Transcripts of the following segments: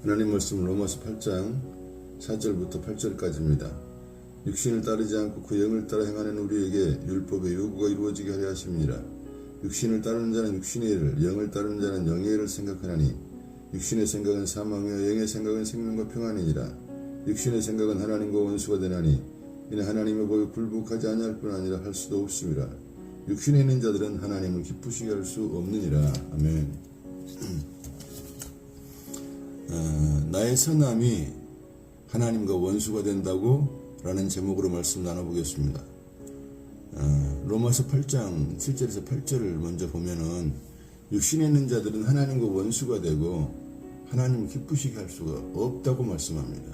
하나님 말씀 로마서 8장 4절부터 8절까지입니다. 육신을 따르지 않고 그 영을 따라 행하는 우리에게 율법의 요구가 이루어지게 하려 하십니다. 육신을 따르는 자는 육신의 일을, 영을 따르는 자는 영의 일을 생각하나니 육신의 생각은 사망이요 영의 생각은 생명과 평안이니라. 육신의 생각은 하나님과 원수가 되나니 이는 하나님의 법에 굴복하지 아니할 뿐 아니라 할 수도 없습니다. 육신에 있는 자들은 하나님을 기쁘시게 할 수 없느니라. 아멘. 나의 선함이 하나님과 원수가 된다고 라는 제목으로 말씀 나눠보겠습니다. 로마서 8장 7절에서 8절을 먼저 보면은 육신에 있는 자들은 하나님과 원수가 되고 하나님을 기쁘시게 할 수가 없다고 말씀합니다.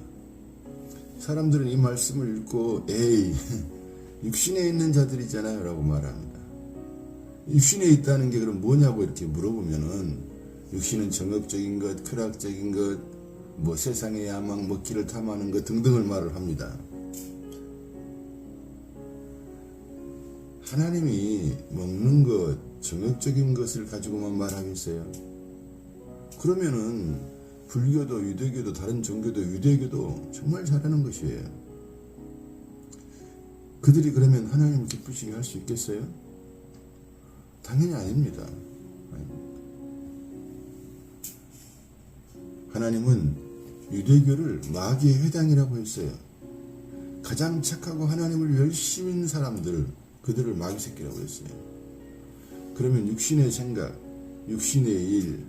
사람들은 이 말씀을 읽고 에이 육신에 있는 자들이잖아요 라고 말합니다. 육신에 있다는 게 그럼 뭐냐고 이렇게 물어보면은 육신은 정욕적인 것, 쾌락적인 것, 뭐 세상의 야망, 먹기를 탐하는 것 등등을 말을 합니다. 하나님이 먹는 것, 정욕적인 것을 가지고만 말하겠어요? 그러면은 불교도, 유대교도, 다른 종교도, 유대교도 정말 잘하는 것이에요. 그들이 그러면 하나님을 기쁘시게 할 수 있겠어요? 당연히 아닙니다. 하나님은 유대교를 마귀의 회당이라고 했어요. 가장 착하고 하나님을 열심히 있는 사람들, 그들을 마귀 새끼라고 했어요. 그러면 육신의 생각, 육신의 일,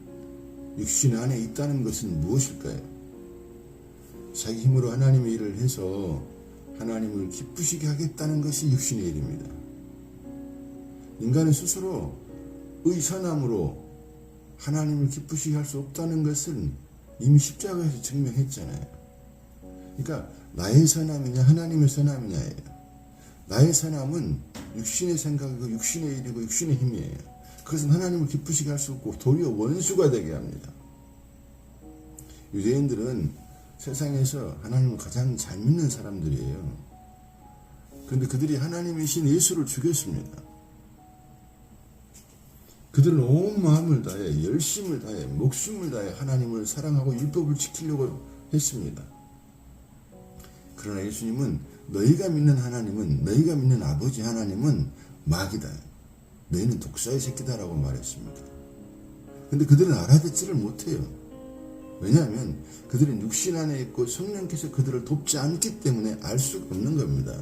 육신 안에 있다는 것은 무엇일까요? 자기 힘으로 하나님의 일을 해서 하나님을 기쁘시게 하겠다는 것이 육신의 일입니다. 인간은 스스로 의선함으로 하나님을 기쁘시게 할 수 없다는 것은 이미 십자가에서 증명했잖아요. 그러니까 나의 선함이냐 하나님의 선함이냐예요. 나의 선함은 육신의 생각이고 육신의 일이고 육신의 힘이에요. 그것은 하나님을 기쁘시게 할 수 없고 도리어 원수가 되게 합니다. 유대인들은 세상에서 하나님을 가장 잘 믿는 사람들이에요. 그런데 그들이 하나님이신 예수를 죽였습니다. 그들은 온 마음을 다해, 열심을 다해, 목숨을 다해 하나님을 사랑하고 율법을 지키려고 했습니다. 그러나 예수님은 너희가 믿는 하나님은, 너희가 믿는 아버지 하나님은 마귀다. 너희는 독사의 새끼다라고 말했습니다. 근데 그들은 알아듣지를 못해요. 왜냐하면 그들은 육신 안에 있고 성령께서 그들을 돕지 않기 때문에 알 수가 없는 겁니다.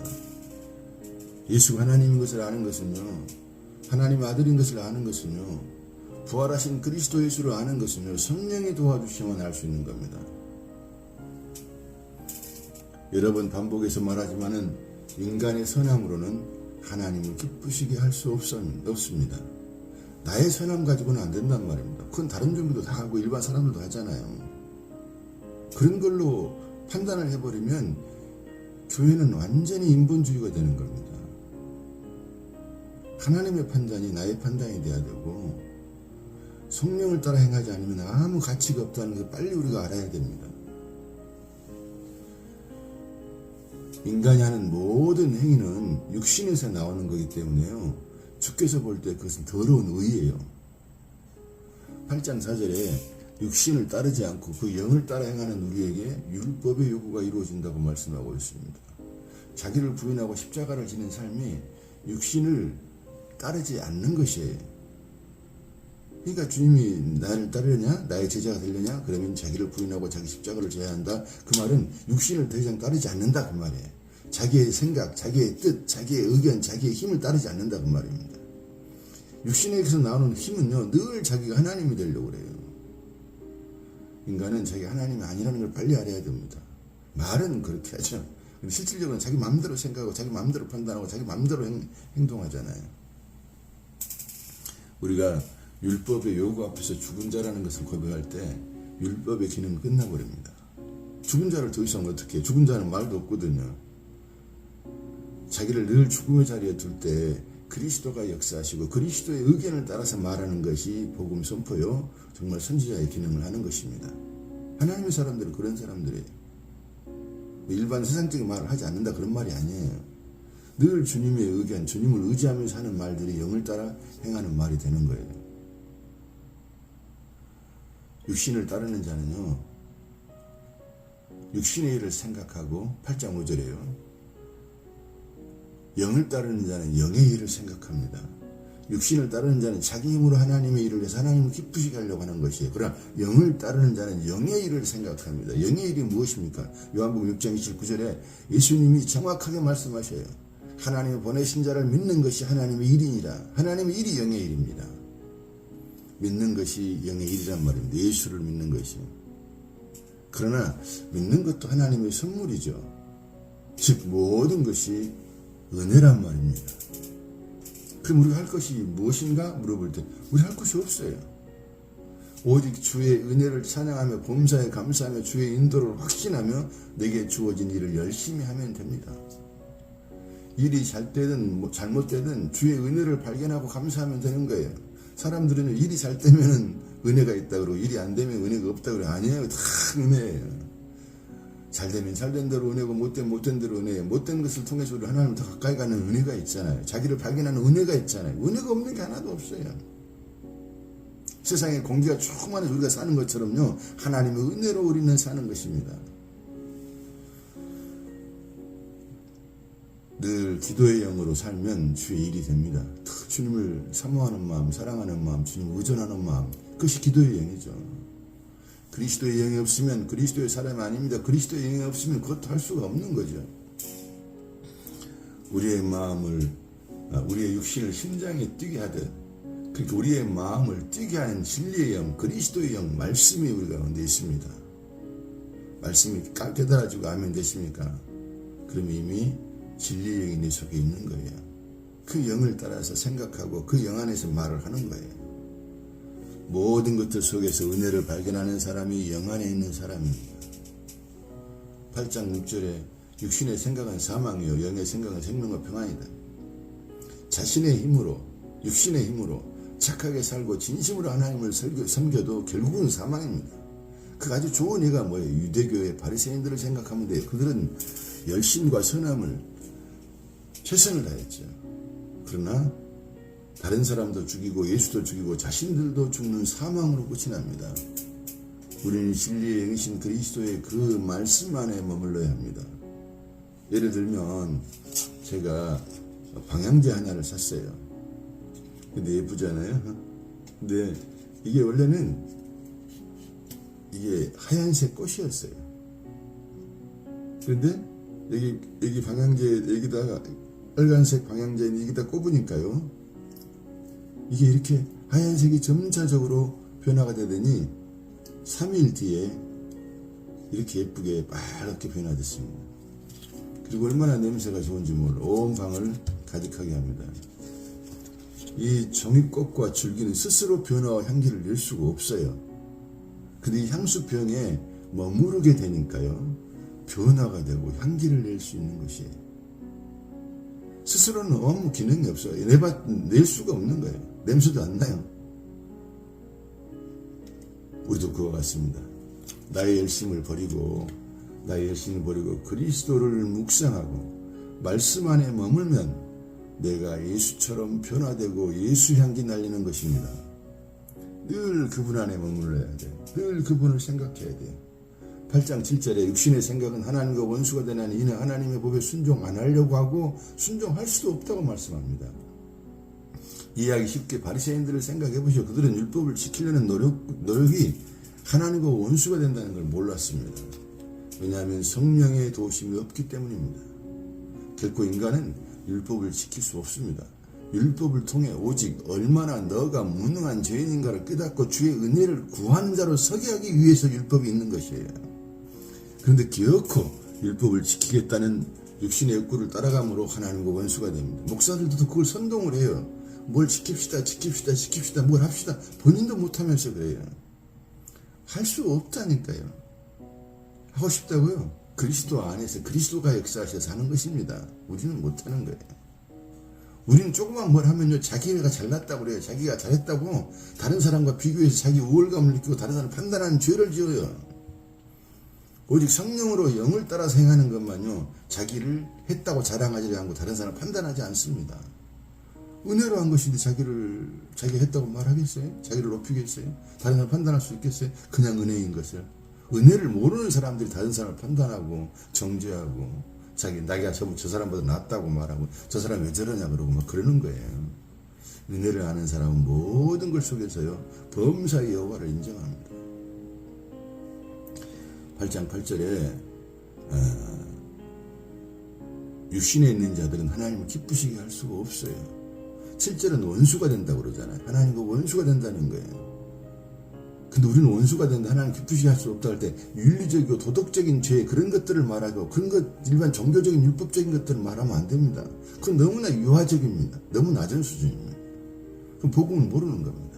예수가 하나님인 것을 아는 것은요, 하나님의 아들인 것을 아는 것은요, 부활하신 그리스도 예수를 아는 것은요, 성령이 도와주시면 알 수 있는 겁니다. 여러 번 반복해서 말하지만은 인간의 선함으로는 하나님을 기쁘시게 할 수 없습니다. 나의 선함 가지고는 안 된단 말입니다. 그건 다른 종교도 다 하고 일반 사람들도 하잖아요. 그런 걸로 판단을 해버리면 교회는 완전히 인본주의가 되는 겁니다. 하나님의 판단이 나의 판단이 돼야 되고 성령을 따라 행하지 않으면 아무 가치가 없다는 걸 빨리 우리가 알아야 됩니다. 인간이 하는 모든 행위는 육신에서 나오는 거기 때문에요, 주께서 볼 때 그것은 더러운 의예요. 8장 4절에 육신을 따르지 않고 그 영을 따라 행하는 우리에게 율법의 요구가 이루어진다고 말씀하고 있습니다. 자기를 부인하고 십자가를 지는 삶이 육신을 따르지 않는 것이에요. 그러니까 주님이 나를 따르려냐? 나의 제자가 되려냐? 그러면 자기를 부인하고 자기 십자가를 져야 한다. 그 말은 육신을 더 이상 따르지 않는다 그 말이에요. 자기의 생각, 자기의 뜻, 자기의 의견, 자기의 힘을 따르지 않는다 그 말입니다. 육신에서 나오는 힘은요, 늘 자기가 하나님이 되려고 그래요. 인간은 자기가 하나님이 아니라는 걸 빨리 알아야 됩니다. 말은 그렇게 하죠. 실질적으로는 자기 마음대로 생각하고 자기 마음대로 판단하고 자기 마음대로 행동하잖아요. 우리가 율법의 요구 앞에서 죽은 자라는 것을 고백할 때 율법의 기능은 끝나버립니다. 죽은 자를 더 이상 어떻게 해요? 죽은 자는 말도 없거든요. 자기를 늘 죽음의 자리에 둘 때 그리스도가 역사하시고 그리스도의 의견을 따라서 말하는 것이 복음 선포요, 정말 선지자의 기능을 하는 것입니다. 하나님의 사람들은 그런 사람들이에요. 일반 세상적인 말을 하지 않는다 그런 말이 아니에요. 늘 주님의 의견, 주님을 의지하면서 하는 말들이 영을 따라 행하는 말이 되는 거예요. 육신을 따르는 자는요, 육신의 일을 생각하고 8장 5절에요. 영을 따르는 자는 영의 일을 생각합니다. 육신을 따르는 자는 자기 힘으로 하나님의 일을 해서 하나님을 기쁘시게 하려고 하는 것이에요. 그러나 영을 따르는 자는 영의 일을 생각합니다. 영의 일이 무엇입니까? 요한복음 6장 29절에 예수님이 정확하게 말씀하셔요. 하나님이 보내신 자를 믿는 것이 하나님의 일이니라. 하나님의 일이 영의 일입니다. 믿는 것이 영의 일이란 말입니다. 예수를 믿는 것이. 그러나 믿는 것도 하나님의 선물이죠. 즉 모든 것이 은혜란 말입니다. 그럼 우리가 할 것이 무엇인가 물어볼 때 우리 할 것이 없어요. 오직 주의 은혜를 찬양하며 범사에 감사하며 주의 인도를 확신하며 내게 주어진 일을 열심히 하면 됩니다. 일이 잘 되든 잘못되든 주의 은혜를 발견하고 감사하면 되는 거예요. 사람들은 일이 잘 되면 은혜가 있다 그러고 일이 안 되면 은혜가 없다 그러고 아니에요. 다 은혜예요. 잘 되면 잘 된 대로 은혜고 못되면 못된 대로 은혜예요. 못된 것을 통해서 우리 하나님을 더 가까이 가는 은혜가 있잖아요. 자기를 발견하는 은혜가 있잖아요. 은혜가 없는 게 하나도 없어요. 세상에 공기가 충만해서 우리가 사는 것처럼요. 하나님의 은혜로 우리는 사는 것입니다. 늘 기도의 영으로 살면 주의 일이 됩니다. 주님을 사모하는 마음, 사랑하는 마음, 주님을 의존하는 마음, 그것이 기도의 영이죠. 그리스도의 영이 없으면 그리스도의 사람이 아닙니다. 그리스도의 영이 없으면 그것도 할 수가 없는 거죠. 우리의 마음을, 우리의 육신을 심장에 뛰게 하듯, 그러니까 우리의 마음을 뛰게 하는 진리의 영, 그리스도의 영, 말씀이 우리 가운데 있습니다. 말씀이 깨달아지고 아멘 되십니까? 그럼 이미 진리의 영이 내 속에 있는 거예요. 그 영을 따라서 생각하고 그 영 안에서 말을 하는 거예요. 모든 것들 속에서 은혜를 발견하는 사람이 영 안에 있는 사람입니다. 8장 6절에 육신의 생각은 사망이요 영의 생각은 생명과 평안이다. 자신의 힘으로 육신의 힘으로 착하게 살고 진심으로 하나님을 섬겨도 결국은 사망입니다. 그 아주 좋은 예가 뭐예요? 유대교의 바리새인들을 생각하면 돼요. 그들은 열심과 선함을 최선을 다했죠. 그러나 다른 사람도 죽이고 예수도 죽이고 자신들도 죽는 사망으로 끝이 납니다. 우리는 진리의 영이신 그리스도의 그 말씀 안에 머물러야 합니다. 예를 들면 제가 방향제 하나를 샀어요. 근데 예쁘잖아요. 근데 이게 원래는 이게 하얀색 꽃이었어요. 그런데 여기 방향제 여기다가 빨간색 방향제 여기다 꼽으니까요. 이게 이렇게 하얀색이 점차적으로 변화가 되더니 3일 뒤에 이렇게 예쁘게 빨갛게 변화됐습니다. 그리고 얼마나 냄새가 좋은지 몰라 온 방을 가득하게 합니다. 이 종이꽃과 줄기는 스스로 변화와 향기를 낼 수가 없어요. 근데 이 향수병에 머무르게 되니까요. 변화가 되고 향기를 낼 수 있는 것이에요. 스스로는 아무 기능이 없어요. 낼 수가 없는 거예요. 냄새도 안 나요. 우리도 그와 같습니다. 나의 열심을 버리고 그리스도를 묵상하고 말씀 안에 머물면 내가 예수처럼 변화되고 예수 향기 날리는 것입니다. 늘 그분 안에 머물러야 돼요. 늘 그분을 생각해야 돼요. 8장 7절에 육신의 생각은 하나님과 원수가 되나니 이는 하나님의 법에 순종 안 하려고 하고 순종할 수도 없다고 말씀합니다. 이해하기 쉽게 바리새인들을 생각해 보시오. 그들은 율법을 지키려는 노력이 하나님과 원수가 된다는 걸 몰랐습니다. 왜냐하면 성령의 도우심이 없기 때문입니다. 결코 인간은 율법을 지킬 수 없습니다. 율법을 통해 오직 얼마나 너가 무능한 죄인인가를 깨닫고 주의 은혜를 구하는 자로 서게 하기 위해서 율법이 있는 것이에요. 그런데 기어코 율법을 지키겠다는 육신의 욕구를 따라감으로 하나님과 원수가 됩니다. 목사들도 그걸 선동을 해요. 뭘 지킵시다, 뭘 합시다. 본인도 못하면서 그래요. 할 수 없다니까요. 하고 싶다고요? 그리스도 안에서 그리스도가 역사하셔서 하는 것입니다. 우리는 못하는 거예요. 우리는 조그만 뭘 하면요, 자기가 잘났다고 그래요. 자기가 잘했다고 다른 사람과 비교해서 자기 우월감을 느끼고 다른 사람 판단하는 죄를 지어요. 오직 성령으로 영을 따라서 행하는 것만요, 자기를 했다고 자랑하지 않고 다른 사람 판단하지 않습니다. 은혜로 한 것인데 자기가 했다고 말하겠어요? 자기를 높이겠어요? 다른 사람 판단할 수 있겠어요? 그냥 은혜인 것을. 은혜를 모르는 사람들이 다른 사람을 판단하고 정죄하고 나가 저 사람보다 낫다고 말하고 저 사람 왜 저러냐 그러고 막 그러는 거예요. 은혜를 아는 사람은 모든 걸 속에서요 범사의 여호와를 인정합니다. 8장 8절에 육신에 있는 자들은 하나님을 기쁘시게 할 수가 없어요. 7절은 원수가 된다고 그러잖아요. 하나님과 원수가 된다는 거예요. 근데 우리는 원수가 된다, 하나님 기쁘시게 할 수 없다 할 때 윤리적이고 도덕적인 죄 그런 것들을 말하고 그런 것 일반 종교적인 율법적인 것들을 말하면 안 됩니다. 그건 너무나 유아적입니다. 너무 낮은 수준입니다. 그럼 복음은 모르는 겁니다.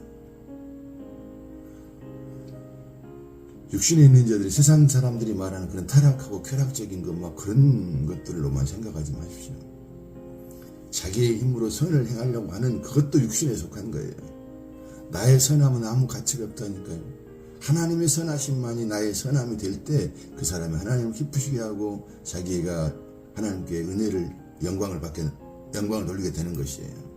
육신에 있는 자들이 세상 사람들이 말하는 그런 타락하고 쾌락적인 것 막 그런 것들로만 생각하지 마십시오. 자기의 힘으로 선을 행하려고 하는 그것도 육신에 속한 거예요. 나의 선함은 아무 가치가 없다니까요. 하나님의 선하심만이 나의 선함이 될 때 그 사람이 하나님을 기쁘시게 하고 자기가 하나님께 은혜를 영광을 돌리게 되는 것이에요.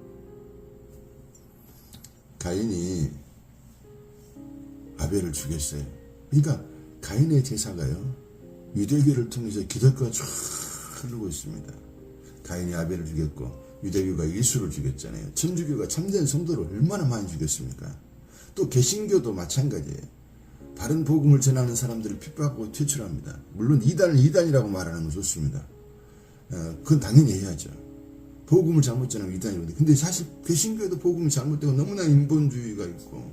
가인이 아벨을 죽였어요. 그러니까 가인의 제사가요 유대교를 통해서 기독교가 쫙 흐르고 있습니다. 가인이 아벨을 죽였고 유대교가 예수를 죽였잖아요. 천주교가 참된 성도를 얼마나 많이 죽였습니까? 또 개신교도 마찬가지예요. 바른 복음을 전하는 사람들을 핍박하고 퇴출합니다. 물론 이단이라고 말하는 건 좋습니다. 그건 당연히 해야죠. 복음을 잘못 전하면 이단이거든요. 근데 사실 개신교도 복음이 잘못되고 너무나 인본주의가 있고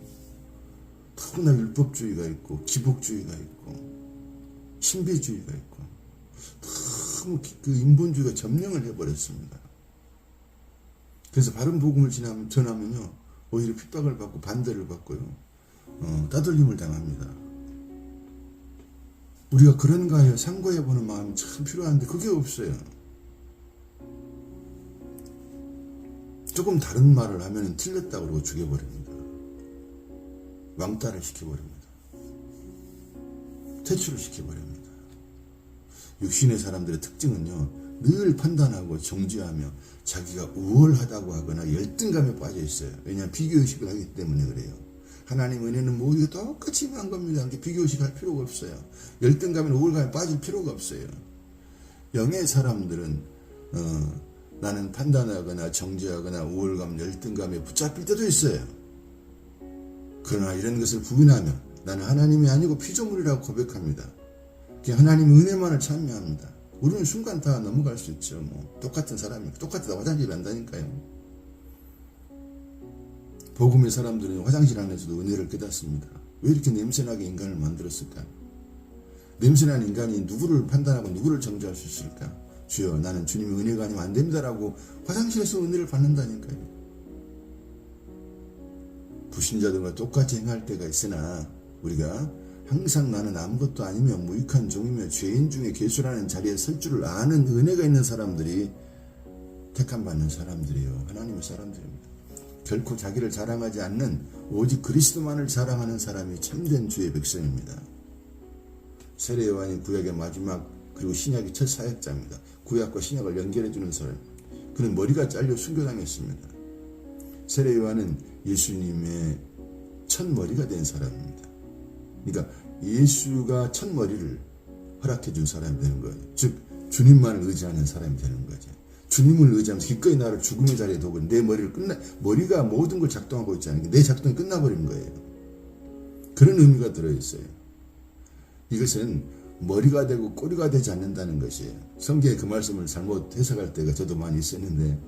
너무나 율법주의가 있고 기복주의가 있고 신비주의가 있고 너무 그 인본주의가 점령을 해버렸습니다. 그래서 바른 복음을 전하면요 오히려 핍박을 받고 반대를 받고요 따돌림을 당합니다. 우리가 그런가요? 상고해보는 마음이 참 필요한데 그게 없어요. 조금 다른 말을 하면 틀렸다고 그러고 죽여버립니다. 왕따를 시켜버립니다. 퇴출을 시켜버립니다. 육신의 사람들의 특징은요 늘 판단하고 정죄하며 자기가 우월하다고 하거나 열등감에 빠져 있어요. 왜냐하면 비교의식을 하기 때문에 그래요. 하나님 은혜는 모두가 똑같이 임한 겁니다. 이렇게 비교의식 할 필요가 없어요. 열등감이나 우월감에 빠질 필요가 없어요. 영의 사람들은 나는 판단하거나 정죄하거나 우월감, 열등감에 붙잡힐 때도 있어요. 그러나 이런 것을 부인하며 나는 하나님이 아니고 피조물이라고 고백합니다. 하나님 은혜만을 찬미합니다. 우리는 순간 다 넘어갈 수 있죠. 똑같은 사람이 똑같이 화장실 간다니까요. 복음의 사람들은 화장실 안에서도 은혜를 깨닫습니다. 왜 이렇게 냄새나게 인간을 만들었을까? 냄새난 인간이 누구를 판단하고 누구를 정죄할 수 있을까? 주여 나는 주님의 은혜가 아니면 안 됩니다라고 화장실에서 은혜를 받는다니까요. 불신자들과 똑같이 행할 때가 있으나 우리가 항상 나는 아무것도 아니며 무익한 종이며 죄인 중에 괴수라는 자리에 설 줄을 아는 은혜가 있는 사람들이 택함받는 사람들이요 하나님의 사람들입니다. 결코 자기를 자랑하지 않는 오직 그리스도만을 자랑하는 사람이 참된 주의 백성입니다. 세례 요한이 구약의 마지막 그리고 신약의 첫 사역자입니다. 구약과 신약을 연결해주는 사람. 그는 머리가 잘려 순교당했습니다. 세례 요한은 예수님의 첫 머리가 된 사람입니다. 그러니까 예수가 첫 머리를 허락해 준 사람이 되는 거예요. 즉 주님만을 의지하는 사람이 되는 거죠. 주님을 의지하면서 기꺼이 나를 죽음의 자리에 두고 내 머리가 모든 걸 작동하고 있잖아요. 내 작동이 끝나버린 거예요. 그런 의미가 들어있어요. 이것은 머리가 되고 꼬리가 되지 않는다는 것이에요. 성경에 그 말씀을 잘못 해석할 때가 저도 많이 있었는데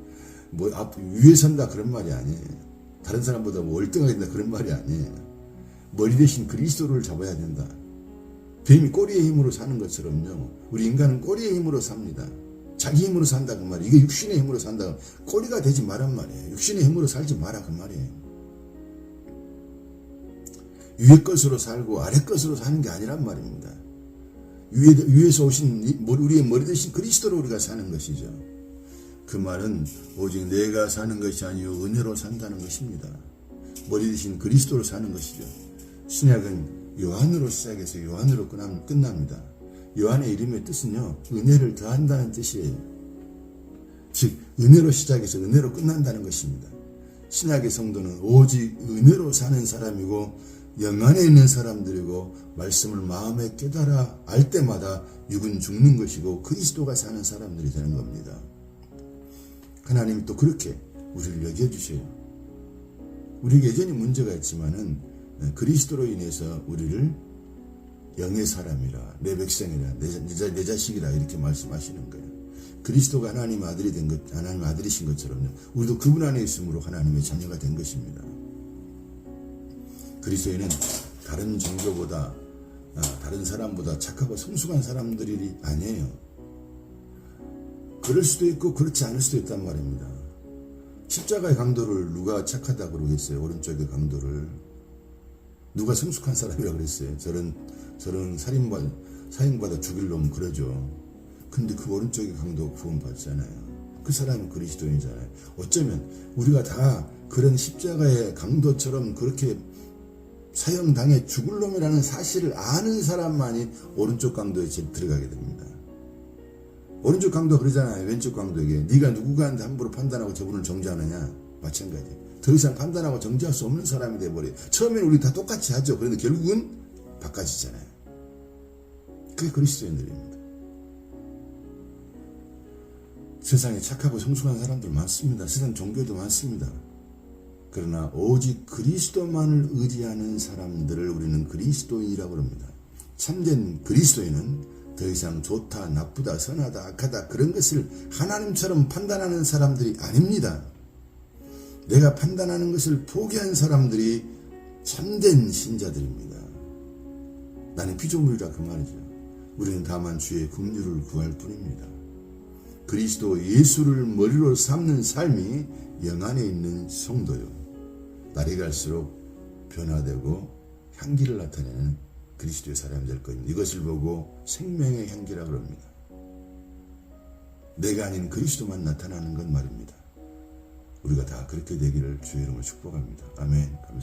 위에 선다 그런 말이 아니에요. 다른 사람보다 월등하게 된다 그런 말이 아니에요. 머리 대신 그리스도를 잡아야 된다. 뱀이 꼬리의 힘으로 사는 것처럼요. 우리 인간은 꼬리의 힘으로 삽니다. 자기 힘으로 산다 그 말이에요. 이게 육신의 힘으로 산다. 꼬리가 되지 말란 말이에요. 육신의 힘으로 살지 마라 그 말이에요. 위의 것으로 살고 아래 것으로 사는 게 아니란 말입니다. 위에서 오신 우리의 머리 대신 그리스도로 우리가 사는 것이죠. 그 말은 오직 내가 사는 것이 아니요 은혜로 산다는 것입니다. 머리 대신 그리스도로 사는 것이죠. 신약은 요한으로 시작해서 요한으로 끝납니다. 요한의 이름의 뜻은요 은혜를 더한다는 뜻이에요. 즉 은혜로 시작해서 은혜로 끝난다는 것입니다. 신약의 성도는 오직 은혜로 사는 사람이고 영 안에 있는 사람들이고 말씀을 마음에 깨달아 알 때마다 육은 죽는 것이고 그리스도가 사는 사람들이 되는 겁니다. 하나님이 또 그렇게 우리를 여겨주셔요. 우리에게 여전히 문제가 있지만은 그리스도로 인해서 우리를 영의 사람이라, 내 백성이라, 내 자식이라 이렇게 말씀하시는 거예요. 그리스도가 하나님 아들이 된 것, 하나님 아들이신 것처럼요. 우리도 그분 안에 있으므로 하나님의 자녀가 된 것입니다. 그리스도인은 다른 종교보다, 다른 사람보다 착하고 성숙한 사람들이 아니에요. 그럴 수도 있고 그렇지 않을 수도 있단 말입니다. 십자가의 강도를 누가 착하다고 그러겠어요? 오른쪽의 강도를. 누가 성숙한 사람이라고 그랬어요? 저런 사형받아 죽일 놈 그러죠. 근데 그 오른쪽의 강도 구원받잖아요. 그 사람은 그리스도인이잖아요. 어쩌면 우리가 다 그런 십자가의 강도처럼 그렇게 사형당해 죽을 놈이라는 사실을 아는 사람만이 오른쪽 강도에 들어가게 됩니다. 오른쪽 강도 그러잖아요. 왼쪽 강도에게 네가 누구가한테 함부로 판단하고 저분을 정죄하느냐. 마찬가지예요. 더 이상 판단하고 정죄할 수 없는 사람이 돼버려요. 처음에는 우리 다 똑같이 하죠. 그런데 결국은 바꿔지잖아요. 그게 그리스도인들입니다. 세상에 착하고 성숙한 사람들 많습니다. 세상 종교도 많습니다. 그러나 오직 그리스도만을 의지하는 사람들을 우리는 그리스도인이라고 합니다. 참된 그리스도인은 더 이상 좋다, 나쁘다, 선하다, 악하다 그런 것을 하나님처럼 판단하는 사람들이 아닙니다. 내가 판단하는 것을 포기한 사람들이 참된 신자들입니다. 나는 피조물이라 그 말이죠. 우리는 다만 주의 긍휼을 구할 뿐입니다. 그리스도 예수를 머리로 삼는 삶이 영 안에 있는 성도요. 날이 갈수록 변화되고 향기를 나타내는 그리스도의 사람이 될 것입니다. 이것을 보고 생명의 향기라고 합니다. 내가 아닌 그리스도만 나타나는 건 말입니다. 우리가 다 그렇게 되기를 주의 이름으로 축복합니다. 아멘. 감사합니다.